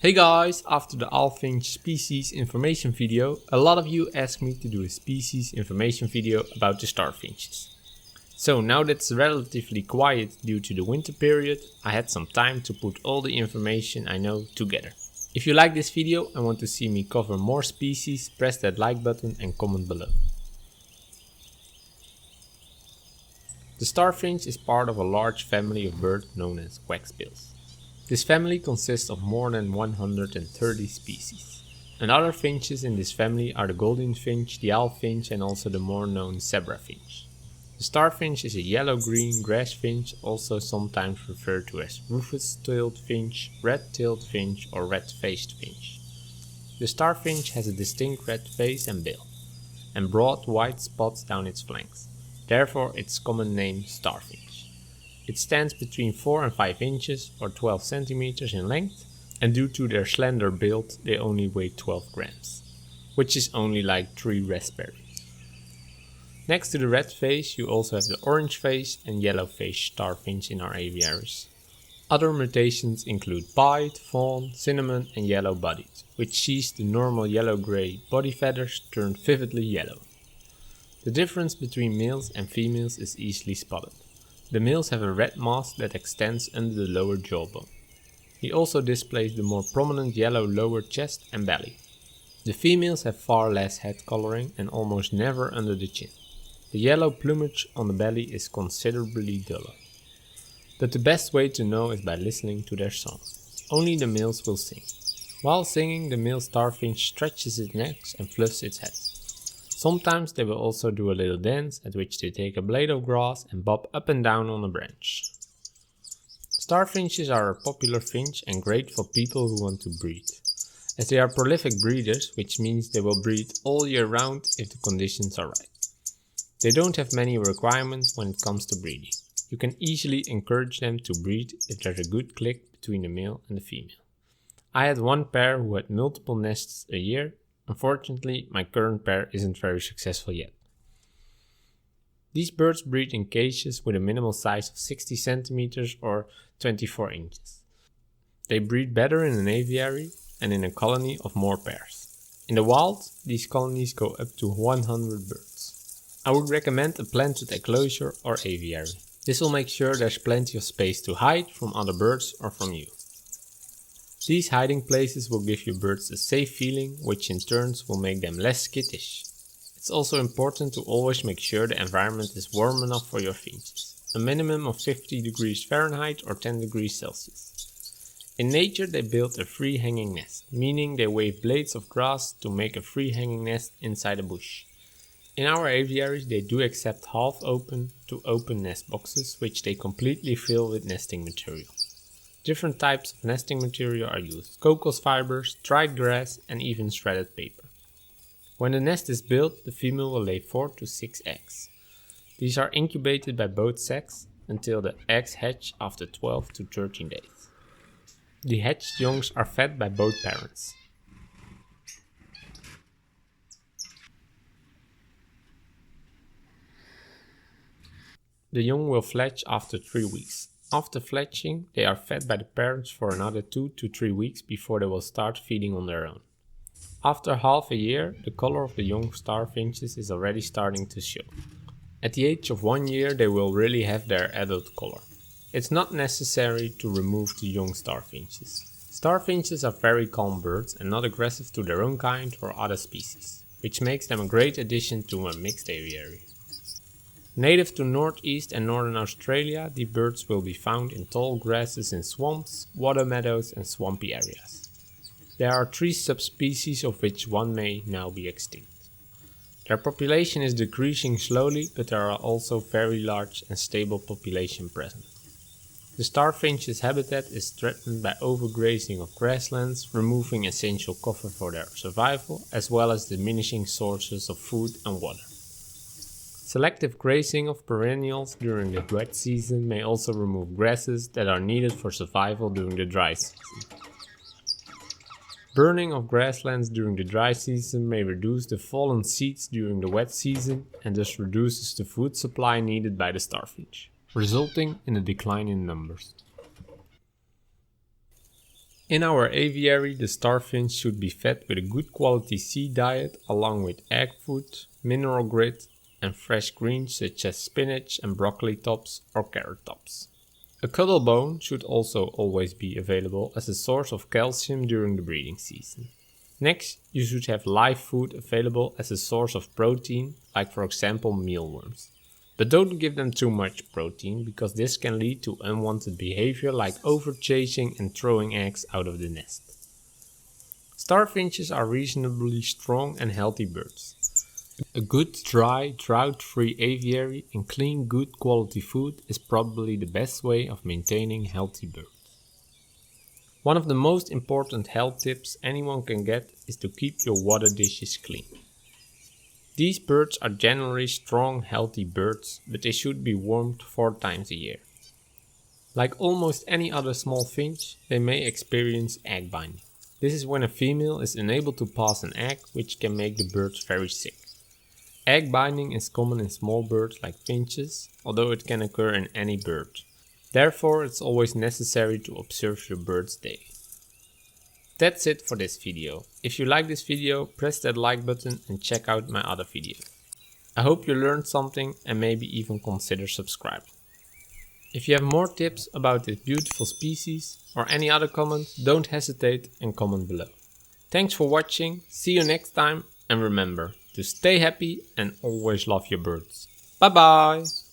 Hey guys, after the Finch species information video, a lot of you asked me to do a species information video about the starfinches. So now that it's relatively quiet due to the winter period, I had some time to put all the information I know together. If you like this video and want to see me cover more species, press that like button and comment below. The starfinch is part of a large family of birds known as waxbills. This family consists of more than 130 species. And other finches in this family are the Gouldian finch, the owl finch and also the more known zebra finch. The starfinch is a yellow-green grass finch, also sometimes referred to as Rufous-tailed finch, red-tailed finch or red-faced finch. The starfinch has a distinct red face and bill, and broad white spots down its flanks, therefore its common name starfinch. It stands between 4 and 5 inches or 12 centimeters in length, and due to their slender build they only weigh 12 grams, which is only like 3 raspberries. Next to the red face you also have the orange face and yellow face starfinch in our aviaries. Other mutations include pied, fawn, cinnamon and yellow-bodied, which sees the normal yellow-grey body feathers turned vividly yellow. The difference between males and females is easily spotted. The males have a red mask that extends under the lower jawbone. He also displays the more prominent yellow lower chest and belly. The females have far less head coloring and almost never under the chin. The yellow plumage on the belly is considerably duller. But the best way to know is by listening to their song. Only the males will sing. While singing, the male starfinch stretches its neck and fluffs its head. Sometimes they will also do a little dance at which they take a blade of grass and bob up and down on a branch. Starfinches are a popular finch and great for people who want to breed, as they are prolific breeders, which means they will breed all year round if the conditions are right. They don't have many requirements when it comes to breeding. You can easily encourage them to breed if there's a good click between the male and the female. I had one pair who had multiple nests a year. Unfortunately, my current pair isn't very successful yet. These birds breed in cages with a minimal size of 60 centimeters or 24 inches. They breed better in an aviary and in a colony of more pairs. In the wild, these colonies go up to 100 birds. I would recommend a planted enclosure or aviary. This will make sure there's plenty of space to hide from other birds or from you. These hiding places will give your birds a safe feeling, which in turn will make them less skittish. It's also important to always make sure the environment is warm enough for your finches, a minimum of 50 degrees Fahrenheit or 10 degrees Celsius. In nature they build a free hanging nest, meaning they wave blades of grass to make a free hanging nest inside a bush. In our aviaries they do accept half open to open nest boxes, which they completely fill with nesting material. Different types of nesting material are used: cocos fibers, dried grass and even shredded paper. When the nest is built, the female will lay 4 to 6 eggs. These are incubated by both sexes until the eggs hatch after 12 to 13 days. The hatched youngs are fed by both parents. The young will fledge after 3 weeks. After fledging, they are fed by the parents for another 2 to 3 weeks before they will start feeding on their own. After half a year, the color of the young starfinches is already starting to show. At the age of 1 year, they will really have their adult color. It's not necessary to remove the young starfinches. Starfinches are very calm birds and not aggressive to their own kind or other species, which makes them a great addition to a mixed aviary. Native to northeast and northern Australia, the birds will be found in tall grasses in swamps, water meadows and swampy areas. There are 3 subspecies of which one may now be extinct. Their population is decreasing slowly, but there are also very large and stable population present. The starfinch's habitat is threatened by overgrazing of grasslands, removing essential cover for their survival, as well as diminishing sources of food and water. Selective grazing of perennials during the wet season may also remove grasses that are needed for survival during the dry season. Burning of grasslands during the dry season may reduce the fallen seeds during the wet season and thus reduces the food supply needed by the starfinch, resulting in a decline in numbers. In our aviary, the starfinch should be fed with a good quality seed diet along with egg food, mineral grit, and fresh greens such as spinach and broccoli tops or carrot tops. A cuddle bone should also always be available as a source of calcium during the breeding season. Next, you should have live food available as a source of protein, like for example mealworms. But don't give them too much protein because this can lead to unwanted behavior like overchasing and throwing eggs out of the nest. Starfinches are reasonably strong and healthy birds. A good dry, drought-free aviary and clean good quality food is probably the best way of maintaining healthy birds. One of the most important health tips anyone can get is to keep your water dishes clean. These birds are generally strong, healthy birds, but they should be warmed 4 times a year. Like almost any other small finch, they may experience egg binding. This is when a female is unable to pass an egg, which can make the birds very sick. Egg binding is common in small birds like finches, although it can occur in any bird. Therefore, it's always necessary to observe your birds daily. That's it for this video. If you like this video, press that like button and check out my other videos. I hope you learned something and maybe even consider subscribing. If you have more tips about this beautiful species or any other comments, don't hesitate and comment below. Thanks for watching, see you next time, and remember to stay happy and always love your birds. Bye bye!